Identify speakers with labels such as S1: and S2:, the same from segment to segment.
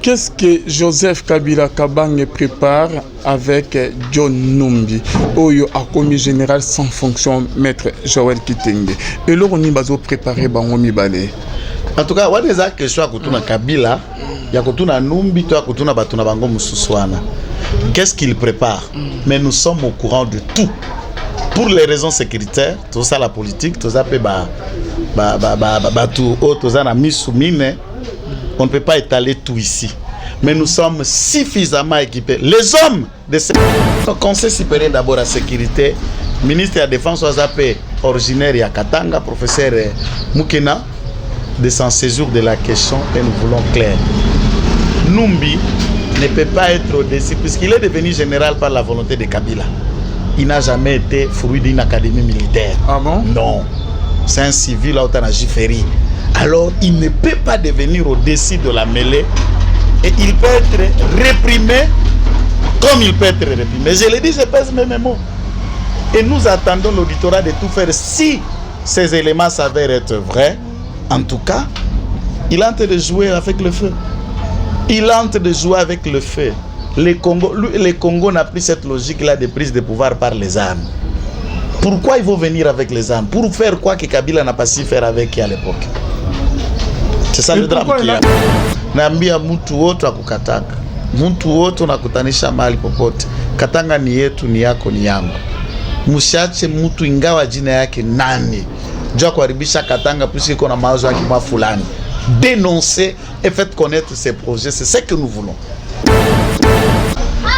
S1: Qu'est-ce que Joseph Kabila Kabange prépare avec John Numbi, Oyo a commis général sans fonction, maître Joël Kitenge? Et là, on y va préparer Bangomi Balé.
S2: En tout cas, on a des questions à Kotuna Kabila, il y a Kotuna Numbi, il y a Kotuna Batuna Bango Moussousouana. Qu'est-ce qu'il prépare? Mais nous sommes au courant de tout. Pour les raisons sécuritaires, tout ça la politique, tout ça peut tout ça na mis sous mine. On ne peut pas étaler tout ici. Mais nous sommes suffisamment équipés. Les hommes de ce Conseil supérieur d'abord à la sécurité, ministre de la Défense Oazapé, originaire à Katanga, professeur Moukena, de s'en saisir de la question et nous voulons clair. Numbi ne peut pas être au-dessus puisqu'il est devenu général par la volonté de Kabila. Il n'a jamais été fruit d'une académie militaire.
S1: Ah bon?
S2: Non. C'est un civil à Otanajiferi. Alors, il ne peut pas devenir au-dessus de la mêlée et il peut être réprimé comme il peut être réprimé. Je l'ai dit, je pèse mes mots. Et nous attendons l'auditorat de tout faire. Si ces éléments s'avèrent être vrais, en tout cas, il est en train de jouer avec le feu. Il est en train de jouer avec le feu. Le Congo n'a plus cette logique-là de prise de pouvoir par les armes. Pourquoi ils vont venir avec les armes? Pour faire quoi que Kabila n'a pas su faire avec qui à l'époque? C'est ça le drame qu'il y a. Naambia mtu wote akukataka. Mtu wote unakutanisha mahali popote. Katanga ni yetu, ni yako, ni yangu. Msiache mtu ingawa jina yake nani. Jua kuharibisha Katanga puisque iko na mawazo yake mwa fulani. Dénoncer et faites connaître ces projets, c'est ce que nous voulons.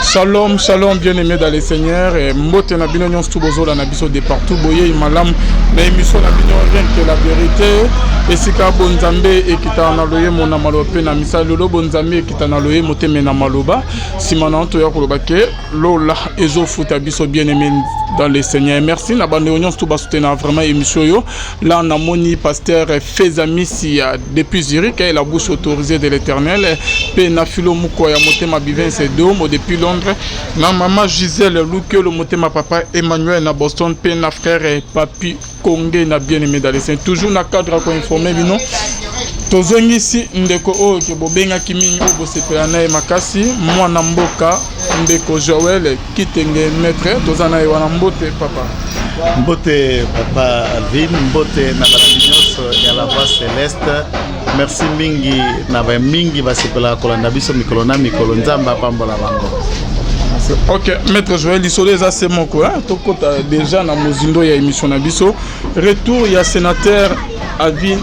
S1: Shalom, shalom, bien-aimés dans les seigneurs. Mbote na bino nyons tubozo la nabiso de partout. Boye malam na émission na bino rien que la vérité. Esika bonzambe ekita na loye mona malope na misalolo bonzambe ekita na loye moteme na maloba. Simana to ya koloba ke lola ezo futa biso bien-aimés dans les seigneurs. Merci na bande nyons tuba soutenir vraiment émission yo. Là na moni pasteur Fezamisi depuis Zurich et la bouche autorisée de l'Éternel. Pe na filo muko ya motema bivin c'est domo depuis Londres. Na maman Gisèle Louke, le motema papa Emmanuel na Boston, pe na frère Papi Kongé na bien-aimé dans les saints. Toujours na cadre ko informer bino. Tozongi ici ndeko o ke bobenga kiminyi o bosepela na makasi mwana mboka ndeko Joël Kitenge maître tozana e wana mbote papa.
S2: Mbote papa Alvin, mbote na batinyoso ya la voix céleste. Merci mingi na ba mingi basepela kolanda biso mikolo na mikolo nzamba pambola bango.
S1: Ok, maître Joël isolé ça c'est mon quoi. Tokota déjà na mozindo ya émission na biso. Retour ya sénateur Avi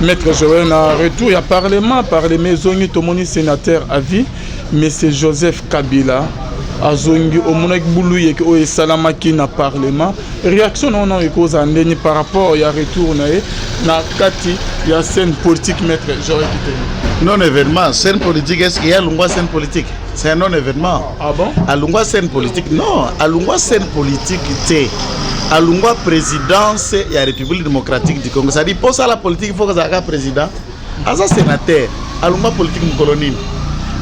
S1: maître Joël na retour ya parlement zongi tomoni sénateur Avi monsieur Joseph Kabila azongi omonak buluye ke o esalamaki na parlement réaction non non ekoza ndeni par rapport ya retour na kati ya scène politique maître Joël Kitenge.
S2: Non événement, scène politique, est-ce qu'il y a Lungwa scène politique? C'est un non événement.
S1: Ah bon?
S2: À Lungwa scène politique, non. À Lungwa scène politique, c'est à Lungwa présidence et la République démocratique du Congo. Ça dit pour ça la politique, il faut que ça soit président. À ça sénateur, à Lungwa politique colonie.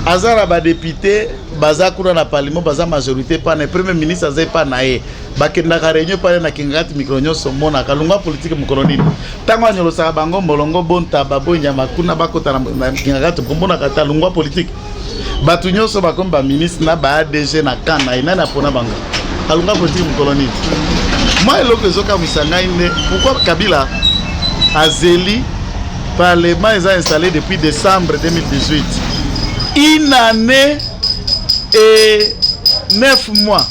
S2: Azara ba député, baza kuna na parlement, baza majorité pas na premier ministre azai pas nae. Bakenda ka réunion pas na kingati mikronyo somona kalunga politique mukoloni. Tango anyolo sa bango molongo bonta babo nyama kuna bakota na kingati kombona kata lungwa politique. Batu nyoso bakomba ministre na ba ADG na kana ina na pona bango. Kalunga politique mukoloni. Moi eloko zoka misanga ine pourquoi Kabila azeli parlement est installé depuis décembre 2018. Une année et 9 mois.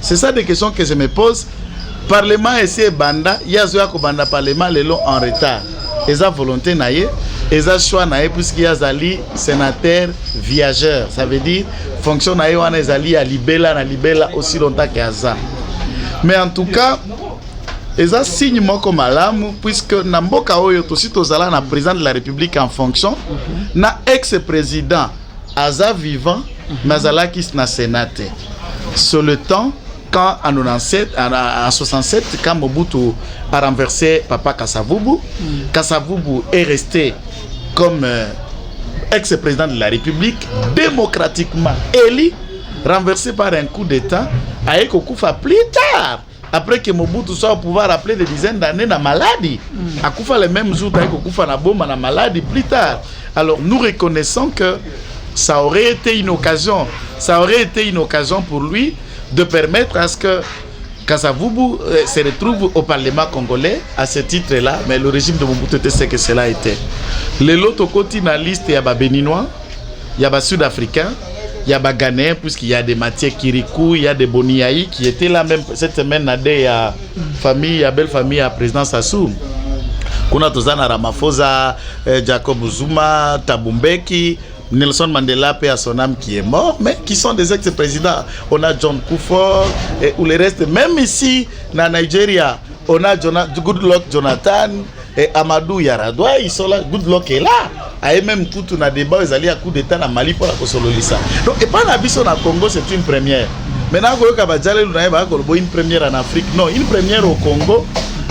S2: C'est ça des questions que je me pose. Parlement essaie banda, il y a banda parlement les longs en retard. Ils ont volonté naïe, ils ont choix naïe puisqu'il y a zali sénateur viageur. Ça veut dire fonction naïe on est allé à libella aussi longtemps qu'il y a ça. Mais en tout cas et ça signe moi comme alarme puisque Namboka Oyo aussi tozala na président de la République en fonction na ex-président Aza vivant Mazala qui na sénateur. Sur le temps quand en 67 quand Mobutu a renversé papa Kasavubu, Kasavubu est resté comme ex-président de la République démocratiquement élu, renversé par un coup d'état avec Okufa plus tard. après que Mobutu soit au pouvoir après des dizaines d'années na maladie. Akufa les mêmes jours d'ailleurs qu'Akufa na bomba na maladie plus tard. Alors nous reconnaissons que ça aurait été une occasion pour lui de permettre à ce que Kasavubu se retrouve au Parlement congolais à ce titre-là, mais le régime de Mobutu était ce que cela a été. Les autres côtés dans la liste, il y a des Béninois, il y a des Sud-Africains, il y a des Ghanéens, puisqu'il y a des Mathieu Kirikou, il y a des Boniaï qui étaient là même cette semaine. Il y a famille, il y a belle famille à président Sassou. Kuna Tozana Ramaphosa, Jacob Zuma, Tabumbeki, Nelson Mandela, paix à son âme, qui est mort, mais qui sont des ex-présidents. On a John Kufuor ou les restes. Même ici, dans Nigeria, on a Goodluck Jonathan et Amadou Yaradua, ils sont là. Goodluck est là. Et même quand on a débat, ils allaient à coup d'état dans Mali pour la Kosololisa. Donc, et pas la biso dans Congo, c'est une première. Maintenant, une première en Afrique. Non, une première au Congo,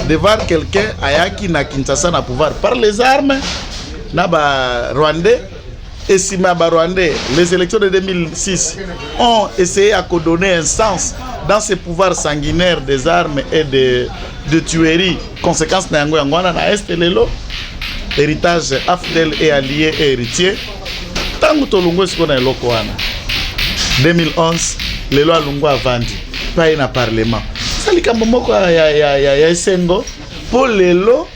S2: de voir quelqu'un ayaki na Kinshasa na pouvoir par les armes, na ba Rwandais. Et si Rwandais, les élections de 2006 ont essayé à donner un sens dans ces pouvoirs sanguinaires des armes et de tueries, conséquence na yango yangwana na est lelo, héritage Afdel et allié et héritier. Tangu tolungo siko na eloko wana. 2011, lelo alungo avandi, pas na parlement. Salikambo moko ya esengo pour lelo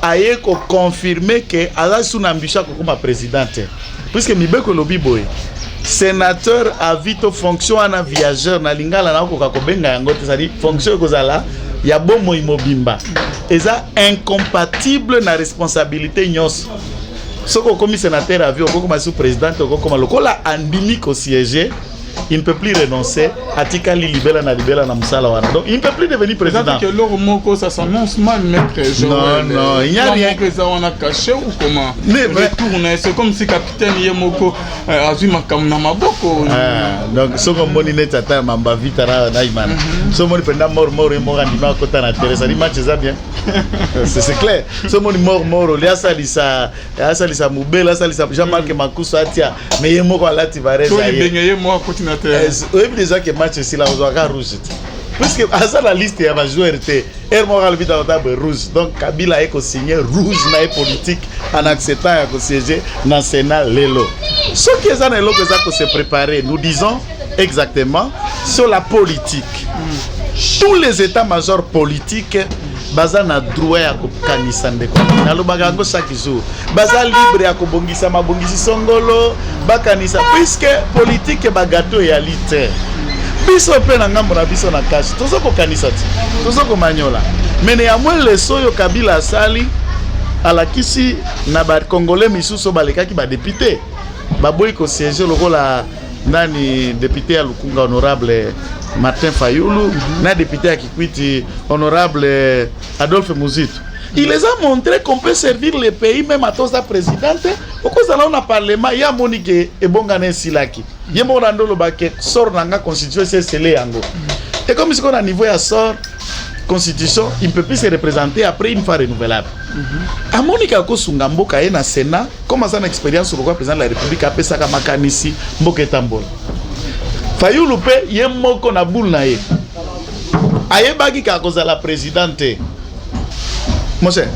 S2: aye ko confirmer que ala sous ambition comme présidente. Puisque Mibeko Lobiboy, sénateur à vite fonction en viageur, na lingala na ko benga yango, c'est-à-dire fonction kozala ya bomo imobimba. Et ça incompatible na responsabilité nyos. Soko comme sénateur à vie, comme sous-président, comme lokola andimi ko siéger, il ne peut plus renoncer à Tikali Libela na Libela na Musala wana. Donc il ne peut plus devenir président.
S1: Que l'or moko ça s'annonce mal, maître Joël.
S2: Non, il n'y a rien.
S1: On a caché ou comment? C'est comme si capitaine Yemoko a vu ma kamna boko.
S2: Donc ce qu'on moni net ata mamba vita na imana. Ce moni penda mort et mort andima kota na terre, ça dit match ça bien. C'est clair. Ce moni mort li asalisa mubela asalisa Jean-Marc Makusu atia mais Yemoko alati vareza. Oui, déjà que match ici là, on doit rouge. Puisque à ça la liste il y a joueur était moral vite à table rouge. Donc Kabila a signé rouge na politique en acceptant à siéger dans le Sénat lelo. Ce qui est ça là que se préparer, nous disons exactement sur la politique. Tous les états-majors politiques baza na droit ya kokanisa ndeko na lobaga ngo chaque jour baza libre ya kobongisa mabongisi songolo bakanisa puisque politique ba gâteau ya lite biso pe na ngambo na biso na cash tozo kokanisa ti tozo ko manyola mene ya mwe leso yo Kabila asali alakisi na ba congolais misuso balekaki ba député baboyi ko siéger lokola nani député ya Lukunga honorable Martin Fayoulou, na député à Kikwiti, honorable Adolphe Mouzitu. Il les a montré qu'on peut servir le pays même à tous la présidente. Pourquoi ça on a parlement, il y a Monique et Bongane Silaki. Il y a Morando Lobake, sort nanga constitution, c'est scellé yango. Et comme si on a niveau à sort constitution, il ne peut plus se représenter après une fois renouvelable. À Monique Kosunga Mboka et na Sénat, comme ça une expérience sur le président de la République a pesaka makanisi Mboka Tambola. Fayoulou pe yemoko na boule na ye. Aye bagi ka koza la présidente. Mon cher,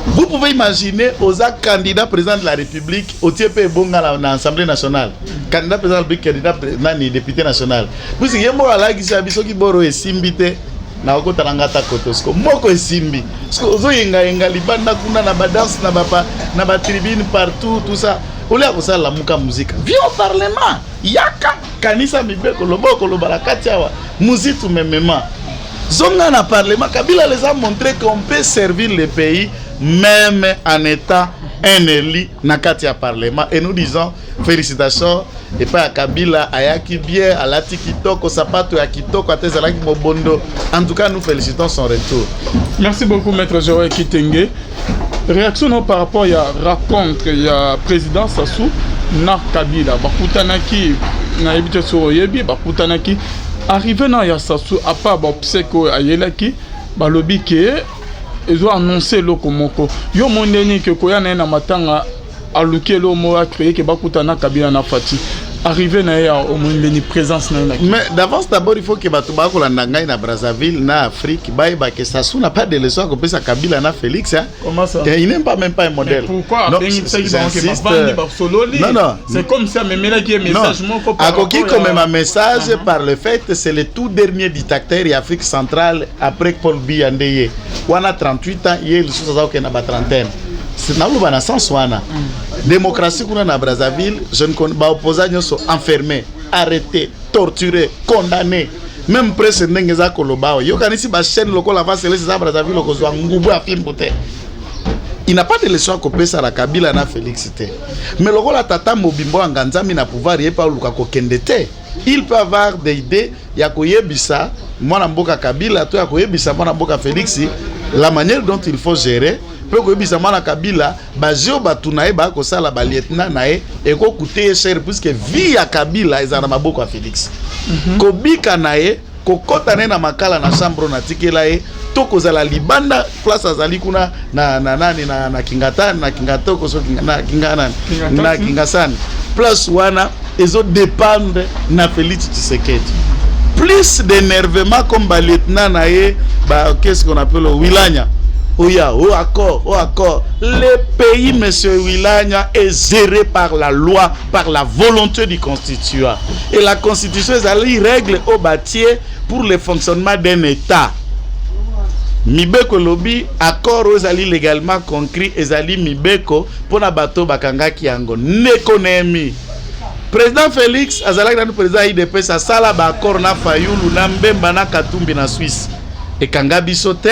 S2: vous pouvez imaginer aux candidats président de la République au TP bonga dans l'Assemblée nationale. Candidat président de la République, candidat nani député national. Puis yembo ala gisa biso ki boro esimbite na okota ngata kotosko. Moko esimbi. Parce que yenga libanda kuna na ba danse na ba tribune partout tout ça. Ole akosala la muka musique. Viens au parlement. Yaka kanisa mibeko loboko lobalakati awa. Muzitu memema. Zonga na parlement Kabila les a montré qu'on peut servir le pays même en étant un élu na kati ya parlement et nous disons félicitations et pas à Kabila ayaki bien alati kitoko sapato ya kitoko atezalaki mobondo. En tout cas nous félicitons son retour.
S1: Merci beaucoup maître Joël Kitenge. Réaction par rapport à la rencontre il y a président Sassou na Kabila bakutanaki na ebite so yebi bakutanaki arrivé na ya Sassou à part obseko ayelaki balobi ke ils ont annoncé loko moko yo mondeni ke koya na matanga aluki lo mo a créé que bakutana Kabila na Fati arrivé na au moins une présence na.
S2: Mais d'avance d'abord il faut que batuba ko landanga na Brazzaville na Afrique ba que ça n'a pas de leçon que ça Kabila na Félix hein.
S1: Comment ça?
S2: Il n'aime pas même pas un modèle.
S1: Mais pourquoi non, c'est comme ça mais là qui est message mon
S2: a coquille comme un message par le fait c'est le tout dernier dictateur en Afrique centrale après Paul Biya Ndeye. On a 38 ans il sous ça que na ba trentaine. C'est dans le sens wana démocratie qu'on a na Brazzaville je ne connais pas opposants sont enfermés arrêtés torturés condamnés même presse n'engeza kolobao yo kanisi ba chaîne lokola va se laisser Brazzaville lokozwa ngubu a film pote il n'a pas de leçon à copier ça la Kabila na Félix té mais lokola tata mobimbo nganzami na pouvoir yé pa luka ko kendete il peut avoir des idées ya koyebisa mwana mboka Kabila to ya koyebisa mwana mboka Félix la manière dont il faut gérer peu que bisa mwana Kabila bazio batunae ba ko sala ba lieutenant nae e ko coûter cher puisque vie ya Kabila ezana maboko ya Félix ko bika nae ko kota na makala na chambre na tikela e to ko zala libanda place azali kuna na kingatani na kingatoko so na kingana na kingasani plus wana ezo dépendre na Félix Tshisekedi plus d'énervement comme ba lieutenant nae ba qu'est-ce qu'on appelle Wilanya. Oh ya, oh accord. Le pays, monsieur Wilanya, est géré par la loi, par la volonté du constituant. Et la constitution, elle règle au bâtier pour le fonctionnement d'un État. Mibeko lobby, accord aux alliés légalement concret, et alliés Mibeko, pour na bateau bakanga kiango. Nekonemi. Président Félix, azalak dans le président IDP, ça sala ba accord na Fayoulou, na Mbemba na Katumbi na Suisse. Et kanga bisote,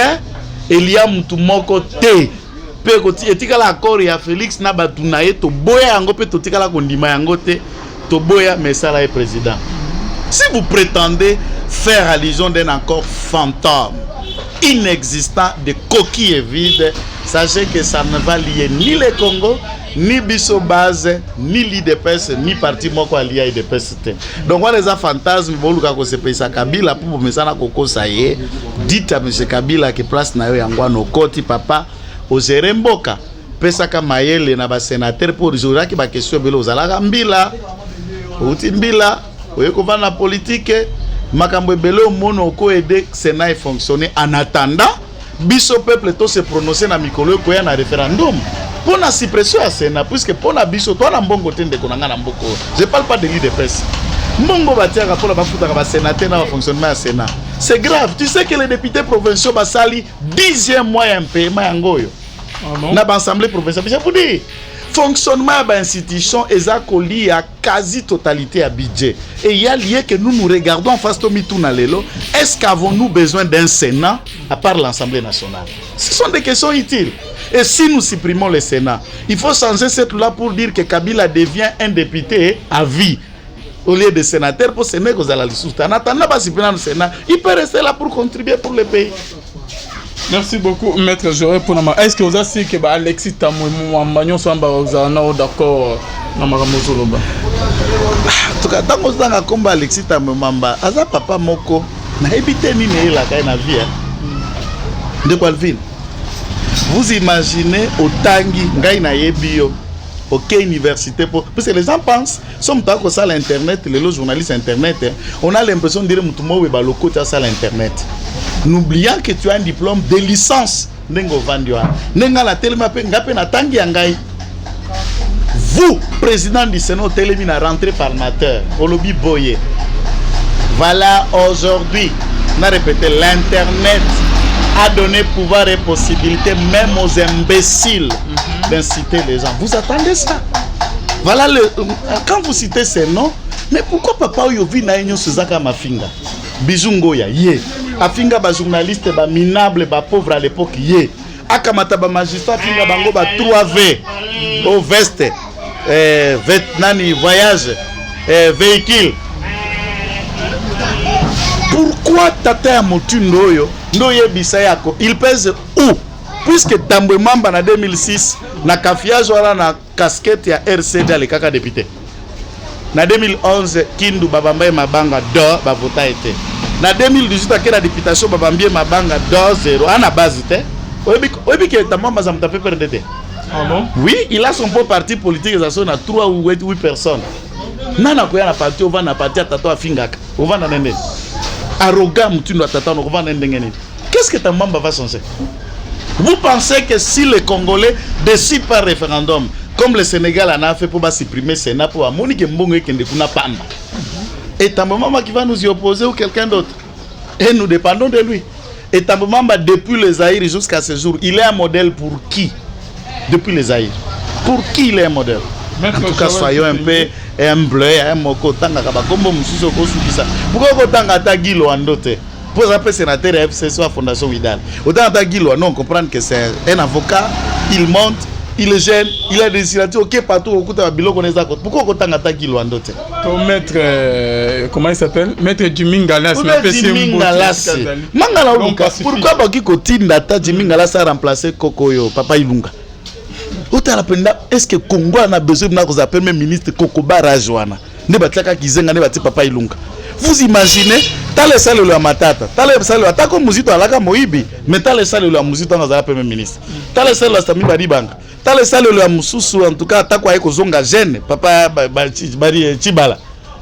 S2: Elia mutu moko te pe ko etikala accord ya Félix na batuna ye to boya yango pe to tikala kondima yango te to boya mesala e président. Si vous prétendez faire allusion d'un accord fantôme inexistant de coquilles vides, sachez que ça ne va lier ni le Congo ni biso base ni l'IDPS ni parti moko allié IDPS. Donc on les a fantasmes boluka ko se pesa Kabila pour mesana koko saye dites à monsieur Kabila que place na yo yangwa no koti papa o zeremboka pesa ka mayele na ba sénateur pour joura ki ba question belo zalaka mbila uti mbila oyeko vana politique makambo belo mono ko aider Sénat et fonctionner en attendant biso peuple to se prononcer na mikolo ko ya na référendum. Pour la suppression à Sénat, puisque pour la biso, toi la mbongo tende konanga na mboko. Je parle pas de l'IDPS. Mbongo batia pour la bafuta ka sénateur na fonctionnement à Sénat. C'est grave. Tu sais que les députés provinciaux basali 10e mois un paiement yangoyo. Na ba assemblée provinciale. Je vous dis, fonctionnement ba institution ezakoli à quasi totalité à budget. Et il y a lié que nous regardons en face de tout na lelo. Est-ce qu'avons-nous besoin d'un Sénat à part l'Assemblée nationale? Ce sont des questions utiles. Et si nous supprimons le Sénat, il faut changer cette loi pour dire que Kabila devient un député à vie au lieu de sénateur pour se négocier à la liste. En attendant de supprimer le Sénat, il peut rester là pour contribuer pour le pays.
S1: Merci beaucoup, Maître Joré Ponama. Est-ce que vous avez dit que Alexis Tamouamagnon soit d'accord dans Maramozoloba?
S2: En tout cas, dans le temps où Alexis Tamouamamba, Aza papa Moko, n'a évité ni la vie. De quoi le film? Vous imaginez au Tangi, Ngaïna Yebio, OK université pour parce que les gens pensent sommes pas que ça l'internet les journalistes internet on a l'impression de dire mutumo we baloko ta ça l'internet n'oubliant que tu as un diplôme de licence ndengo vandiwa nenga la telema pe ngape na tangi yangai vous président du Sénat télémi na rentrée parlementaire olobi boye voilà aujourd'hui on a répété l'internet a donné pouvoir et possibilité même aux imbéciles d'inciter les gens. Vous attendez ça? Voilà quand vous citez ces noms, mais pourquoi papa Yovi na enyo sezaka mafinga? Bijungoya ye. Afinga ba journaliste ba minable ba pauvre à l'époque ye. Akamata ba magistrat finga bango ba 3V au veste nani voyage véhicule. Pourquoi tata motundo yo ndoye bisayako il pèse où? Puisque Tambwe Mamba na 2006 na kafiazo wala na casquette ya RCD alikaka député. Na 2011 Kindu Babambaye Mabanga do bavota été. Na 2018 akena députation Babambier Mabanga do 0 ana base te. Oyebi ke Tambwe Mamba za mtape perdete.
S1: Ah bon?
S2: Oui, il a son propre parti politique, ça sonne à 3 ou 8 personnes. Nana koya na parti, on va na parti à Tato Afingaka. On va na nende. Arrogant, mutundo à Tato, on va na nende. Qu'est-ce que ta maman va changer? Vous pensez que si les Congolais décident par référendum, comme le Sénégal en a fait pour supprimer le Sénat, pour Monique Mbongo et Kendekuna Pamba, et ta maman qui va nous y opposer ou quelqu'un d'autre, et nous dépendons de lui. Et ta maman, depuis les Zaïre jusqu'à ce jour, il est un modèle pour qui? Depuis les Zaïre. Pour qui il est un modèle? En tout cas, soyons un peu humbles, un moko tanga kabakombo mususo kosukisa. Pourquoi kotanga ta gilo andote? Pour rappeler sénateur FCC à Fondation Vidal. Autant ta gilo, non, comprendre que c'est un avocat, il monte, il est jeune, il a des signatures, ok, partout au côté de Bilo qu'on est à côté. Pourquoi kotanga ta gilo andote?
S1: Ton maître, comment il s'appelle? Maître Jimmy Ngalas.
S2: Jimmy Ngalas. Mangala Luka. Pourquoi Baki Kotinda ta Jimmy Ngalas a remplacé Kokoyo, Papa Ilunga? Est-ce que Congo a besoin de premier ministre Kokoba Rajwana? Ne bataka kizenga ne bati Papa Ilunga. Vous imaginez, t'as le salaire de la matata, t'as le salaire, t'as comme Mouzito à la Moïbi, mais t'as le salaire de la Mouzito dans la premier ministre. T'as le salaire de la Sami Badibang, t'as le salaire de la Moussou, en tout cas, t'as quoi avec Zonga Jeune, Papa Bari Chibala,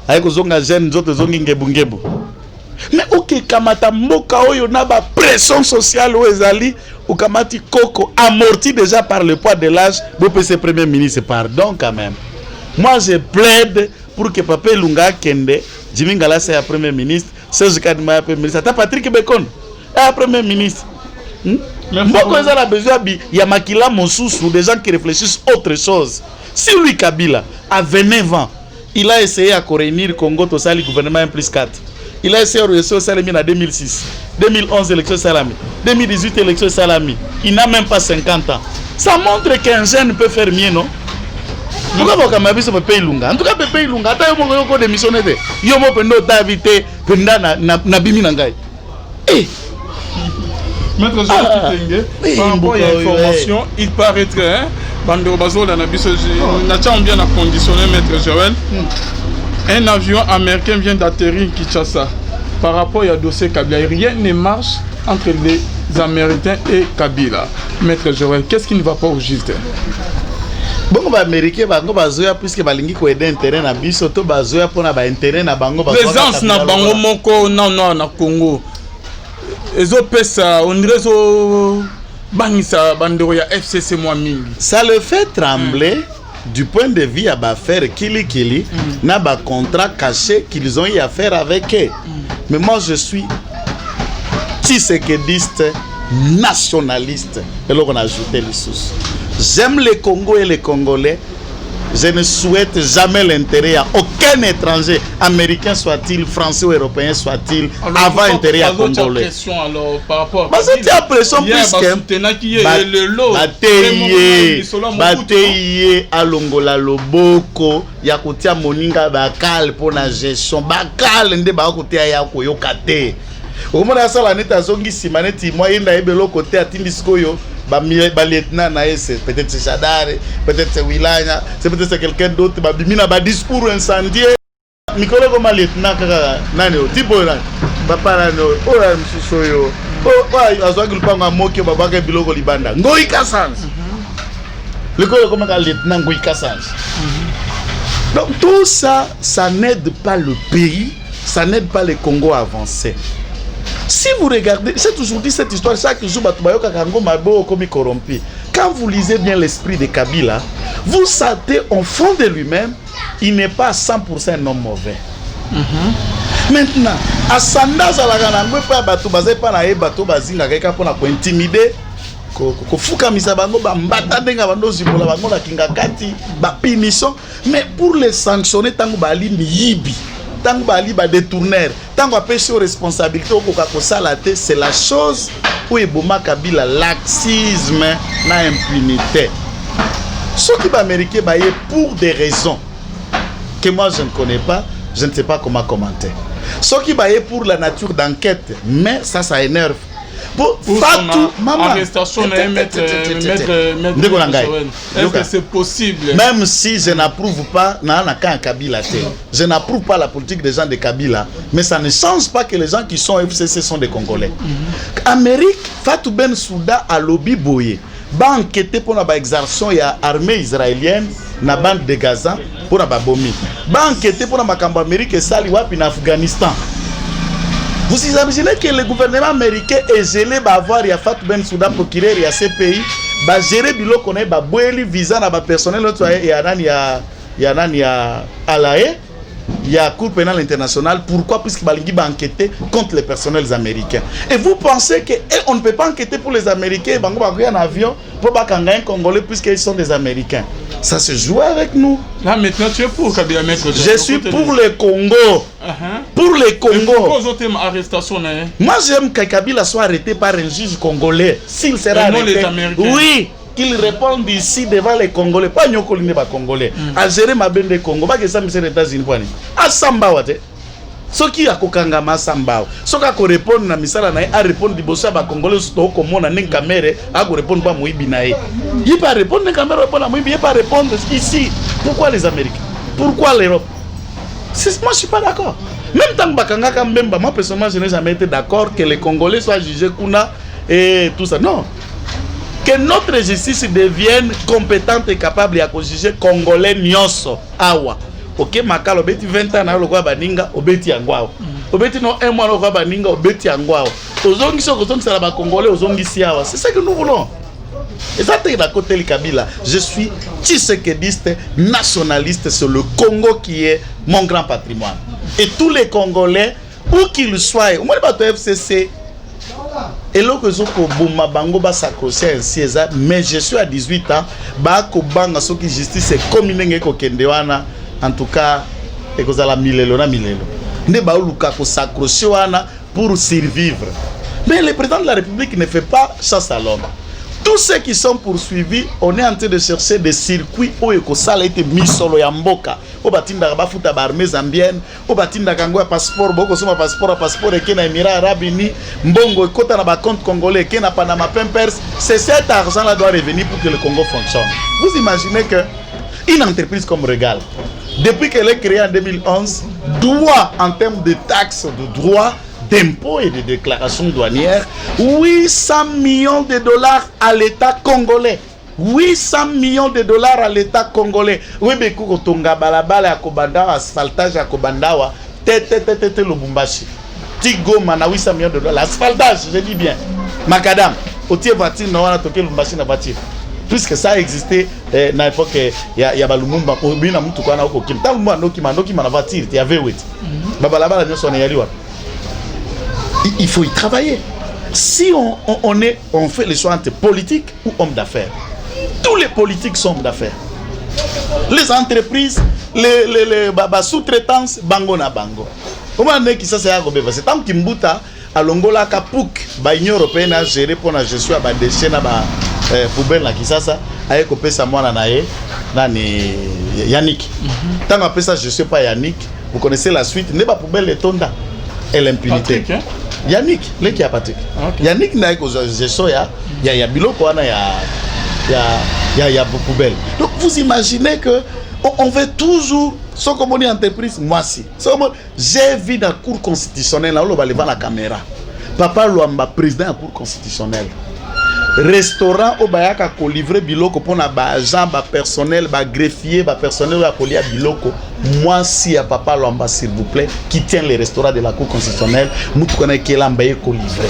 S2: avec Zonga Jeune, Zote Zongi Ngebungebu. Mais ok, Kamata Moka Oyo Naba pression sociale au Ezali, ou Kamati Koko, amorti déjà par le poids de l'âge, vous pouvez ser premier ministre, pardon quand même. Moi je plaide pour que Papa Ilunga Kende, Jimmy Ngalas est premier ministre, Serge Kadima est premier ministre, t'as Patrick Bekon est premier ministre. Pourquoi ils ont besoin il y a Makila Monsoussou, des gens qui réfléchissent autre chose. Si lui Kabila à 29 ans, il a essayé à réunir Congo au sein du gouvernement 1+4. Il a essayé de réussir au Salami en 2006, 2011 élection Salami, 2018 élection Salami. Il n'a même pas 50 ans. Ça montre qu'un jeune peut faire mieux, non? Pourquoi vous avez dit que Pépé Ilunga? En tout cas, Pépé Ilunga, attends, vous avez démissionné. Vous avez invité na bimi nangai. Eh!
S1: Maître Jean Kitenge, par rapport à l'information, il paraîtrait, Bando Bazola n'a pas bien conditionné, Maître Joël. Un avion américain vient d'atterrir Kinshasa. Par rapport au dossier Kabila, rien ne marche entre les Américains et Kabila. Maître Joël, qu'est-ce qui ne va pas au juste?
S2: Bon, les Américains, puisque balingi ko aider intérêt na biso to bazoya pona ba intérêt na bango ba
S1: présence na bango moko na Congo. Ezo pesa on dirait zo bangisa bandero ya FCC moi mingi.
S2: Ça le fait trembler du point de vue à faire kili na ba contrat caché qu'ils ont eu à faire avec eux. Mais moi je suis tshisekidiste nationaliste et là on a ajouté les sources. J'aime le Congo et les Congolais. Je ne souhaite jamais l'intérêt à aucun étranger, américain soit-il, français ou européen soit-il, avant intérêt à Congolais.
S1: Alors, par rapport
S2: à ça, tu as pression plus que Bateye alongola loboko ya kotia moninga bakal pour la gestion bakal nde ba kotia ya koyoka te. Au moment ça la neta zongi simaneti moi inda ebelo côté atindisikoyo ba lieutenant na c'est peut-être c'est Chadare, peut-être c'est Wilanya, c'est peut-être c'est quelqu'un d'autre ba bimina ba discours incendié. Mikolo comme lieutenant kaka nani o tipo na papa na no o la msusoyo. O azwagi lupanga moke babaka biloko libanda. Ngoi Kassange. Mikolo comme lieutenant Ngoi Kassange. Donc tout ça, ça n'aide pas le pays, ça n'aide pas le Congo à avancer. Si vous regardez, j'ai toujours dit cette histoire, chaque jour, quand vous lisez bien l'esprit de Kabila, vous sentez au fond de lui-même, il n'est pas à 100% un homme mauvais. Maintenant, à Sandas, à la Ganangwe, pas bateau, basé par la bateau, bazinga, quelqu'un pour intimider, mais pour les sanctionner, tant que Bali Miyibi. Tant que Bali va détourner, tant qu'on pêche aux responsabilités, c'est la chose où Eboma Kabila laxisme na impunité. Ce qui va américain pour des raisons que moi je ne connais pas, je ne sais pas comment commenter. Ce qui va pour la nature d'enquête, mais ça énerve. Pour Fatou, maman.
S1: Arrestation est-ce que c'est possible?
S2: Même si je n'approuve pas, je n'approuve pas la politique des gens de Kabila, mais ça ne change pas que les gens qui sont FCC sont des Congolais. Amérique, Fatou Ben Souda a lobby boyé. ba enquêter pour la exercice il y a armée israélienne na bande de Gaza pour la bombing ba enquêter pour la makambo Amérique sali wapi na Afghanistan. Vous imaginez que le gouvernement américain est gelé ba avoir ya Fatou Bensouda procureur ya CPI ba gérer biloko na ba boeli visa na ba personnel l'autre ya nani ya Alaé. Il y a Cour pénale internationale. Pourquoi? Puisque Balingi va enquêter contre les personnels américains. Et vous pensez qu'on ne peut pas enquêter pour les Américains? Bango va en avion pour un Congolais puisqu'ils sont des Américains. Ça se joue avec nous.
S1: Là maintenant tu es pour Kabila mettre.
S2: Je suis pour le Congo. Pour le Congo. Moi j'aime que Kabila soit arrêté par un juge congolais. S'il sera arrêté. Oui. Qu'il réponde ici devant les Congolais, pas Nyokoline ba Congolais. Algérie ma bende Congo, pas que ça me les États-Unis poani. A Samba wate. Ce qui a kokanga ma Samba. Ce qui a ko répondre na misala na a répondre dibosa ba Congolais to ko mona nen caméra, a ko répondre pas moyibi na e. Il pas répondre na caméra répondre moyibi, il pas répondre ici. Pourquoi les Américains? Pourquoi l'Europe? Moi je suis pas d'accord. Même tant que bakanga Kambemba, moi personnellement je n'ai jamais été d'accord que les Congolais soient jugés kuna et tout ça. Non. Que notre justice devienne compétente et capable de juger Congolais nyonso awa. Ok, makalo beti 20 ans na lokwa baninga obeti yangwao. Obeti no 1 mois lokwa baninga obeti yangwao. Ozongi soko zongi sala ba Congolais ozongi si awa. C'est ça que nous voulons. Et ça t'es la côté Kabila. Je suis tshisekediste, nationaliste, c'est le Congo qui est mon grand patrimoine. Et tous les Congolais où qu'ils soient, au moins le FCC et là que zoko boma bango ba s'accrocher ainsi mais je suis à 18 ans ba ko banga soki justice est comme ndenge ko kende wana en tout cas et que la milelo na milelo ne ba luka ko s'accrocher wana pour survivre. Mais le président de la République ne fait pas chasse à l'homme. Tous ceux qui sont poursuivis, on est en train de chercher des circuits où ça a été mis solo ya mboka. Au batinda ba futa ba armée zambienne, au batinda kango ya passeport, boko soma passeport et kena Émirats Arabes Unis, mbongo kota na ba compte congolais, kena Panama Papers, c'est cet argent là doit revenir pour que le Congo fonctionne. Vous imaginez que une entreprise comme Regal, depuis qu'elle est créée en 2011, doit en termes de taxes, de droits, d'impôts et de déclarations douanières 800 millions de dollars à l'État congolais. 800 millions de dollars à l'État congolais. Oui, mais quand on a balabala à Kobandawa, asphaltage à Kobandawa, tete Lubumbashi. Tigo mana 800 millions de dollars. Asphaltage, je dis bien. Macadam, au tiers voiture, non, on a toqué Lubumbashi na voiture. Puisque ça a existé à l'époque, il y a Balumumba, il y a Moutoukana, il y a voiture, il y avait 8. Babalabala, nous sommes allés. Il faut y travailler. Si on fait les choix entre politiques ou hommes d'affaires, tous les politiques sont hommes d'affaires. Les entreprises, les sous-traitances, bango na bango. Comment est-ce que ça c'est agobé? C'est tant que Mbuta à Longola Kapouk, l'Union européenne a géré pour la gestion des déchets na ba poubelle na Kisasa, avec au pesa moi na nani Yannick. Tant qu'on appelle ça je sais pas Yannick, vous connaissez la suite, n'est pas poubelle les tonda et l'impunité. Patrick, hein? Yannick, les qui a Patrick. Okay. Yannick n'a que gestion il y a biloko na il y a poubelle. Donc vous imaginez que on veut toujours ce comme on dit entreprise moi si. J'ai vu dans la cour constitutionnelle là on va lever la caméra. Papa Luamba président de la cour constitutionnelle. Restaurant au bayaka ko livrer biloko pour na ba agent ba personnel ba greffier ba personnel ba kolia biloko moi si à Papa Luamba s'il vous plaît qui tient les restaurants de la cour constitutionnelle mutu kona kela mbaye ko livrer.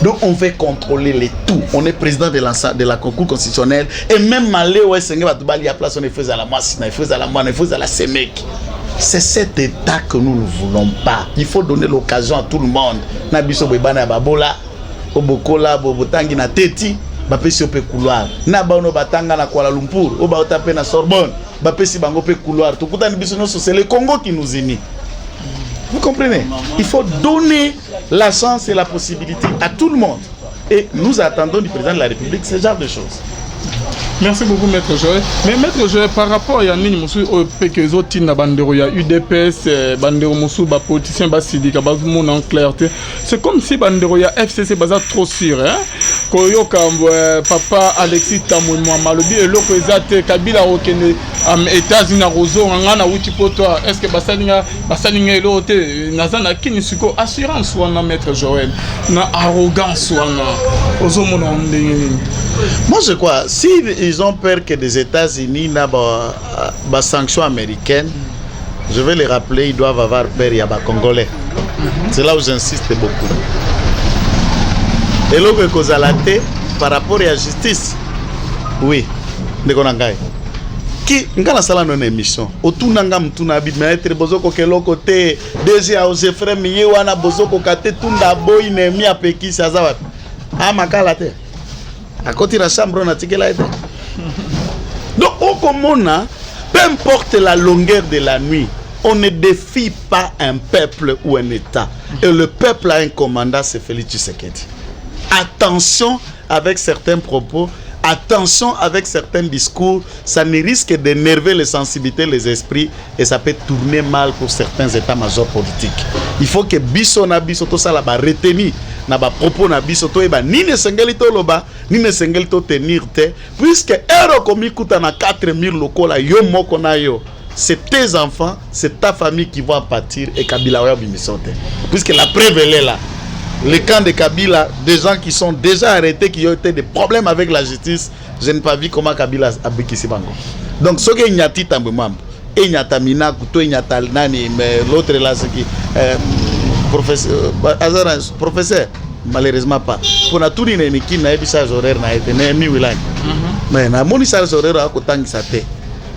S2: Donc on veut contrôler les tout. On est président de la cour constitutionnelle et même malé ouais senge ba tubali à place on est fait à la moisi na fait à la moine fait à la semek. C'est cet état que nous ne voulons pas. Il faut donner l'occasion à tout le monde. Na biso bebana babola Obokola, Bobotangi na Teti, bapesi ope couloir. Na baono batanga na Kuala Lumpur, o baotape na Sorbonne, bapesi bango pe couloir. Tukutani biso nyonso, c'est le Congo qui nous unit. Vous comprenez? Il faut donner la chance et la possibilité à tout le monde. Et nous attendons du président de la République ce genre de choses.
S1: Merci beaucoup, Maître Joël. Mais Maître Joël, par rapport à Yannick Moussou, au Pekezo, Tina Bandero, il y a UDPS, Bandero Moussou, politicien, Sidika, Bazoumou en clarté. C'est comme si Bandero, il y a FCC, Baza trop sûr. Koyo, Papa Alexis Tamouma, Malobi, et l'autre, Kabila, Okene, États-Unis, Rozo, Angana, Wichipoto, est-ce que Bassaninga et l'autre, Nazana, Kinisuko, assurance, ou Maître Joël, na arrogance, ou Ozomo,
S2: Moi, je crois, s'ils ont peur que des États-Unis n'aient des sanctions américaines, je vais les rappeler, ils doivent avoir peur, il y a des Congolais. C'est là où j'insiste beaucoup. Et là, par rapport à la justice, oui, qui ngana sala non émission otunanga mtuna bid maître bozoko keloko te déjà aux frères miye wana bozoko kate tunda boy nemi apeki saza makala te akoti la chambre na tikela ete donc au komona peu importe la longueur de la nuit on ne défie pas un peuple ou un état et le peuple a un commandant, c'est Félix Tshisekedi. Attention avec certains propos. Attention avec certains discours, ça ne risque d'énerver les sensibilités, les esprits et ça peut tourner mal pour certains états-majors politiques. Il faut que biso na biso to sala ba retenir na ba propos na biso to eba ni ne sengeli to loba ni ne sengeli to tenir te puisque ero komi kuta na 4000 locaux la yo moko na yo. C'est tes enfants, c'est ta famille qui vont en pâtir et Kabila wa bimisote. Puisque la preuve elle est là. Le camp de Kabila, des gens qui sont déjà arrêtés, qui ont été des problèmes avec la justice, je n'ai pas vu comment Kabila a vécu ce bango. Donc, ce qui est dit, il y a Tamina, Kouto, il y a Talnani, mais l'autre là, c'est qui professeur, malheureusement pas. Pour la tour, il y a qui n'a pas de horaire, n'a été Némi Wilani. Mais n'a pas de horaire à côté de sa tête.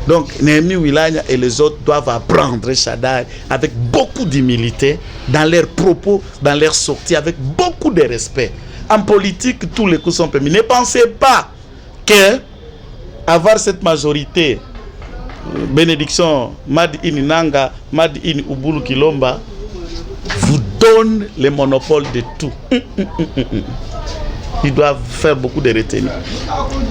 S2: Donc, Némi Wilania et les autres doivent apprendre Shaddai avec beaucoup d'humilité dans leurs propos, dans leurs sorties, avec beaucoup de respect. En politique, tous les coups sont permis. Ne pensez pas que avoir cette majorité, bénédiction, Mad in Nanga, Mad in Ubulu Kilomba, vous donne le monopole de tout. Ils doivent faire beaucoup de retenue.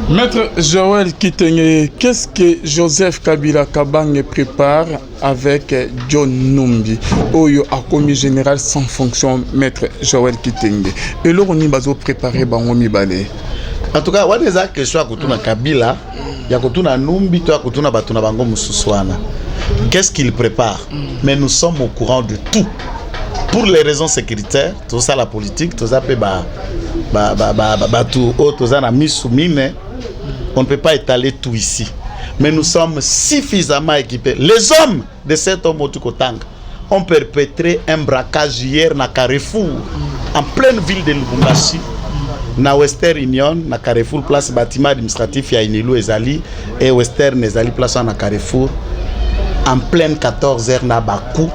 S1: Maître Joël Kitenge, qu'est-ce que Joseph Kabila Kabange prépare avec John Numbi, Oyo a commis général sans fonction, Maître Joël Kitenge. Et là, on y va préparer Bangomi Balé.
S2: En tout cas, on a des questions à Kabila, il y a Kotuna Numbi, il y a Kotuna Batuna Bango Moussouswana. Qu'est-ce qu'il prépare? Mais nous sommes au courant de tout. Pour les raisons sécuritaires, tout ça, la politique, tout ça, on ne peut pas étaler tout ici. Mais nous sommes suffisamment équipés. Les hommes de cet homme Otukotanga ont perpétré un braquage hier à Carrefour, en pleine ville de Lubumbashi, na Western Union, na Carrefour, place bâtiment administratif, il y a Inilou Ezali, et Western Ezali, place na Carrefour, en pleine 14h na Bakou.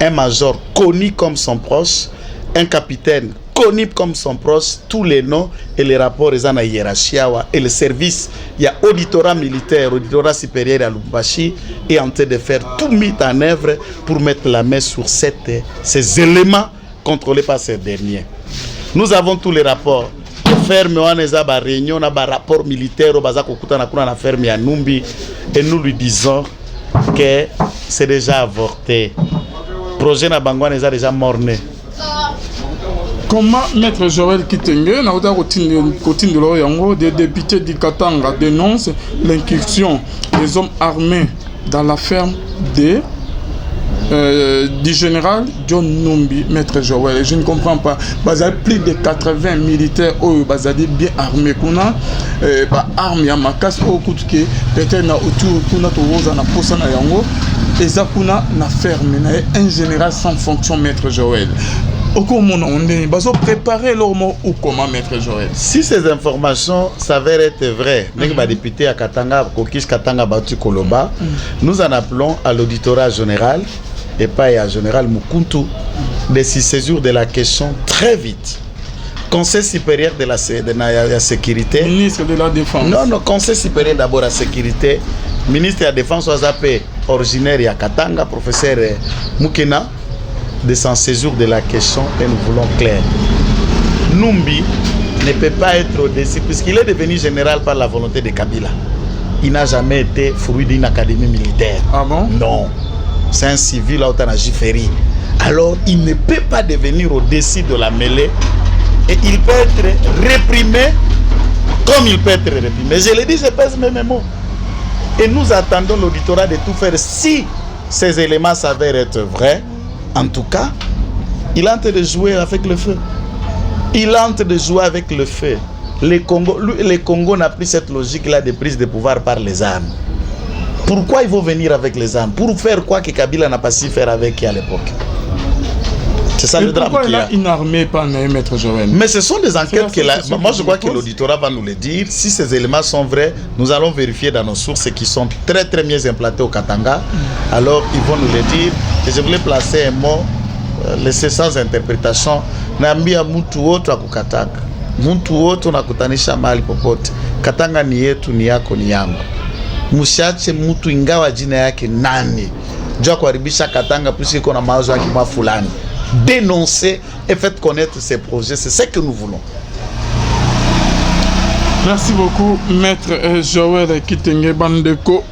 S2: Un major connu comme son proche, un capitaine connu comme son proche, tous les noms et les rapports en hiérarchie et le service, il y a auditorat militaire, auditorat supérieur à Lubumbashi est en train de faire tout mis en œuvre pour mettre la main sur ces éléments contrôlés par ces derniers. Nous avons tous les rapports. Ferme on a ba réunion, on a ba rapport militaire au bazako kutana kuna na ferme ya Numbi et nous lui disons que c'est déjà avorté. Projet na Bangouane est déjà morné.
S1: Comment Maître Joël Kitenge, des députés du Katanga dénoncent l'incursion des hommes armés dans la ferme du général John Numbi, Maître Joël. Je ne comprends pas. Il y a plus de 80 militaires bien armés. Il y a des armes, peut-être et ça na ferme un général sans fonction, Maître Joël. Comment on est préparer leur mot ou comment, Maître Joël?
S2: Si ces informations s'avèrent être vraies, député à Katanga, Kokis Katanga Batu Koloba, nous en appelons à l'auditorat général et pas à général Mukuntu de s'y saisir de la question très vite. Conseil supérieur de la sécurité.
S1: Ministre de la Défense.
S2: Non, Conseil supérieur d'abord à la sécurité. Ministre de la Défense, originaire à Katanga, professeur Mukena, de s'en saisir de la question et nous voulons clair. Numbi ne peut pas être au-dessus puisqu'il est devenu général par la volonté de Kabila. Il n'a jamais été fruit d'une académie militaire.
S1: Ah bon?
S2: Non. C'est un civil à Giferi. Alors, il ne peut pas devenir au-dessus de la mêlée et il peut être réprimé comme il peut être réprimé. Je l'ai dit, je pèse mes mots. Et nous attendons l'auditorat de tout faire. Si ces éléments s'avèrent être vrais, en tout cas, il est en train de jouer avec le feu. Il est en train de jouer avec le feu. le Congo n'a pris cette logique-là de prise de pouvoir par les armes. Pourquoi ils vont venir avec les armes? Pour faire quoi que Kabila n'a pas su faire avec à l'époque? C'est ça le drame qu'il y a.
S1: Pourquoi une armée pas Maître Joël?
S2: Mais ce sont des enquêtes que moi je crois que l'auditorat va nous le dire. Si ces éléments sont vrais, nous allons vérifier dans nos sources qui sont très très bien implantées au Katanga. Alors ils vont nous le dire. Et je voulais placer un mot, laisser sans interprétation. Naambia mtu wote akukataka. Mtu wote unakutanisha mahali popote. Katanga ni yetu, ni yako, ni yangu. Msiache mtu ingawa jina yake nani. Jua kuharibisha Katanga puisque iko na mawazo yake mwa fulani. Dénoncer et faites connaître ces projets, c'est ce que nous voulons.
S1: Merci beaucoup, Maître Joël Kitenge Bandeko.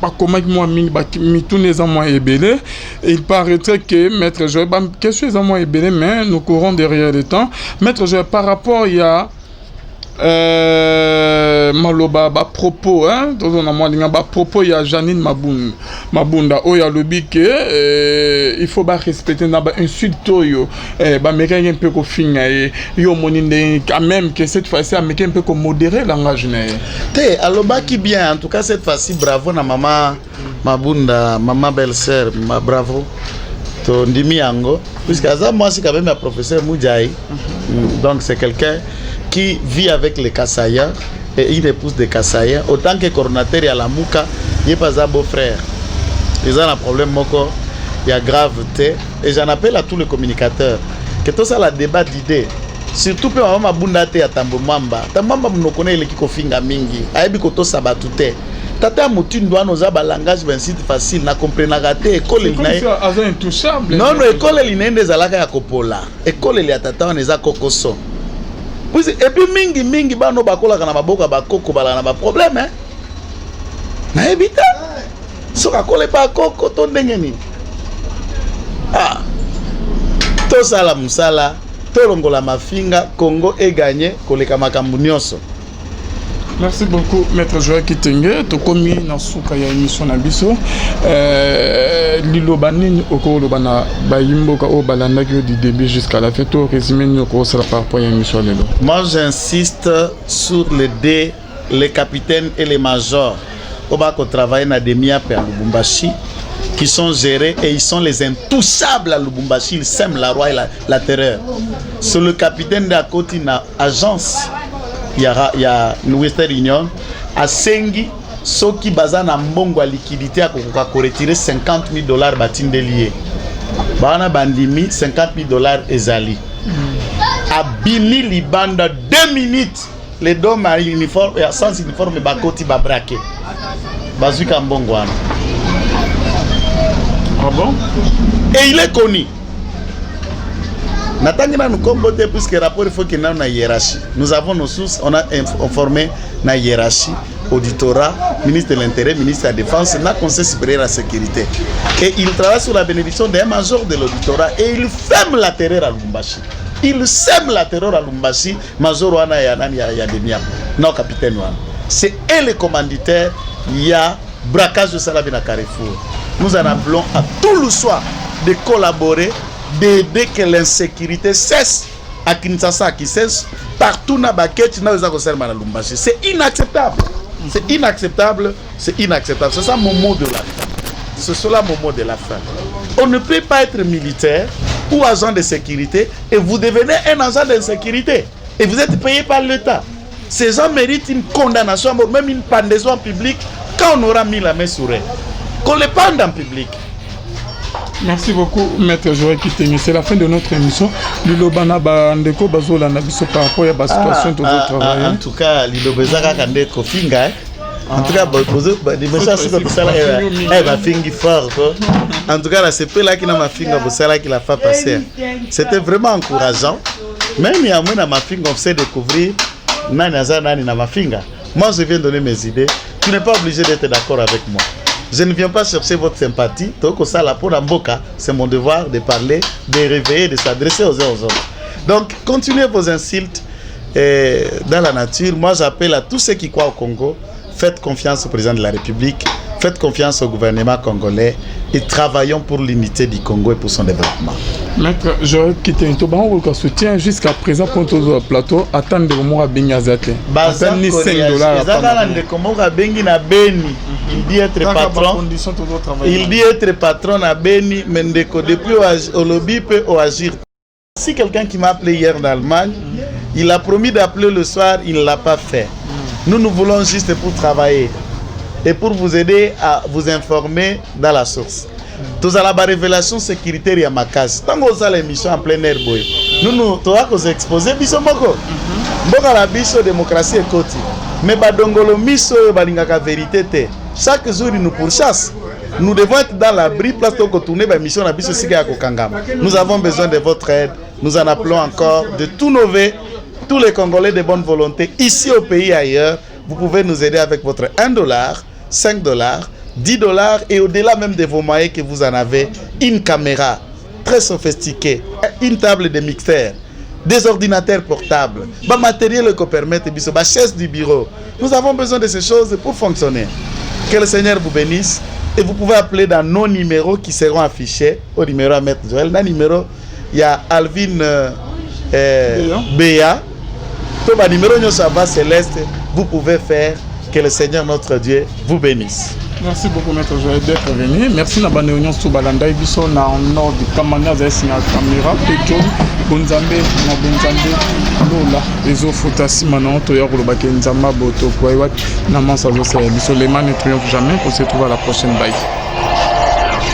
S1: Il paraîtrait que Maître Joël, qu'est-ce que moi mais nous courons derrière le temps. Maître Joël, par rapport il y a maloba ba propos hein dans un moment ba propos il y a Janine Mabunda o ya lobi que il faut ba respecter na ba insulto yo ba meka un peu ko finga yo moninde quand même que cette fois-ci ameka un peu ko modérer langage na
S2: te aloba qui bien en tout cas cette fois-ci bravo na maman Mabunda maman belle-sœur bravo to ndimi yango puisque ça moi c'est quand même un professeur Moudjaï donc c'est quelqu'un qui vit avec les Kassayens et une épouse de Kassayens. Autant que coordinateur à la Mouka, il n'est pas un beau-frère. Ils ont un problème, il y a gravité. Et j'en appelle à tous les communicateurs que tout ça, la débat d'idées. Surtout que maman Bundate à Tambomamba. Tambomamba, nous connaissons les Kikofinga Mingi. Aïbi Koto Sabatute. Tata Moutine doit nous avoir un langage facile. Na comprendre raté. École est
S1: intouchable.
S2: Non, non, école est des alaka ya Kopola. École est à Tata, on est à Kokoso. Et puis mingi bano bakola kana maboka bakoko bala na ba problème hein na éviter so ka kole ba koko to ndengeni to sala musala to longola mafinga Congo est gagné koleka makambu nyonso.
S1: Merci beaucoup, Maître Joël Kitenge. Tu commis dans souka ya émission na biso. Lilobani okolobana bayimboka o balanda du début jusqu'à la fin. Tout résumé nous sera par rapport à émission lelo.
S2: Moi j'insiste sur les capitaines et les majors au bas qui travaillent dans des miapes à Lubumbashi qui sont gérés et ils sont les intouchables à Lubumbashi. Ils sèment la roi et la terreur. C'est le capitaine de la côte na agence. Il y a une Western Union à Sengi, ceux qui basent en mbongo à liquidité à retirer $50,000 batine lié. Bana bandimi $50,000 ezali. À Bini Libanda 2 minutes les dômes à uniforme et sans uniforme bakoti ba braqué. Bazuka mbongo wana.
S1: Ah bon?
S2: Et il est connu. Natangina nous comboter puisque rapport il faut qu'il y ait une hiérarchie. Nous avons nos sources, on a informé la hiérarchie, auditorat, ministre de l'Intérieur, ministre de la Défense, la Conseil supérieur de la sécurité. Et il travaille sur la bénédiction d'un major de l'auditorat et il ferme la terreur à Lubumbashi. Il sème la terreur à Lubumbashi, major wana ya Demiam, non capitaine wana. C'est eux les commanditaires, il y a braquage de Salabi na Carrefour. Nous en appelons à tout le soir de collaborer, d'aider que l'insécurité cesse à Kinshasa, qui cesse partout dans Baket, dans les Akosel à Lubumbashi. C'est inacceptable. C'est inacceptable. C'est inacceptable. C'est ça mon mot de la fin. C'est cela mon mot de la fin. On ne peut pas être militaire ou agent de sécurité et vous devenez un agent de sécurité. Et vous êtes payé par l'État. Ces gens méritent une condamnation, même une pendaison publique quand on aura mis la main sur eux. Qu'on les pende en public.
S1: Merci beaucoup, Maître Joël Kitenge. C'est la fin de notre émission. Lilobana Bandeko Bazola Nabiso par rapport à la situation de votre travail.
S2: En tout cas, Lilobezaka Kandeko Finga. En tout cas, les messages que ça va fingi fort. En tout cas, c'est peu là qui n'a ma finga pour ça qui l'a fait passer. C'était vraiment encourageant. Même il y a moins ma finga, on sait découvrir nani na ma finga. Moi, je viens donner mes idées. Tu n'es pas obligé d'être d'accord avec moi. Je ne viens pas chercher votre sympathie. C'est mon devoir de parler, de réveiller, de s'adresser aux uns aux autres. Donc, continuez vos insultes dans la nature. Moi, j'appelle à tous ceux qui croient au Congo. Faites confiance au président de la République. Faites confiance au gouvernement congolais et travaillons pour l'unité du Congo et pour son développement.
S1: Maître, j'aurais quitté un toban ou le soutien jusqu'à présent pour tout le plateau. Attendez le mois Benyazate. Attendez 5 $.
S2: Il dit être patron. Il dit être patron à Beni, Mendeko. Depuis au lobby peut agir. Si quelqu'un qui m'a appelé hier d'Allemagne, il a promis d'appeler le soir, il ne l'a pas fait. Nous voulons juste pour travailler et pour vous aider à vous informer dans la source. Tous à la révélation sécuritaire et à ma case. Tant que vous avez l'émission en plein air, nous devons exposer biso moko. Mboka la biso démocratie et côté. Mais badongolo miso balingaka vérité te. Chaque jour ils nous pourchassent. Nous devons être dans l'abri place de tourner la mission na biso sika ya kokangama. Nous avons besoin de votre aide. Nous en appelons encore de tous nos vœux, tous les Congolais de bonne volonté ici au pays et ailleurs. Vous pouvez nous aider avec votre $1, $5, $10 et au-delà même de vos moyens que vous en avez, une caméra très sophistiquée, une table de mixeur, des ordinateurs portables, le matériel qui permet, la chaise du bureau. Nous avons besoin de ces choses pour fonctionner. Que le Seigneur vous bénisse et vous pouvez appeler dans nos numéros qui seront affichés au numéro à Maître Joël. Dans le numéro, il y a Alvin Béa. Tout le numéro Céleste, vous pouvez faire. Que le Seigneur notre Dieu vous bénisse.
S1: Merci beaucoup, Maître Joël, d'être venu. Merci à la réunion sur Balanda et Bisson en nord du Kamana, Zesina Caméra, Pétion, Bonzambe, Nabonzambe, Lola, les eaux Fotasi, Manon, Toya, Rolobake, Nzama, Boto, Kwaiwak, Naman, Salo, Bisson, les mains ne triomphe jamais. On se retrouve à la prochaine. Bye.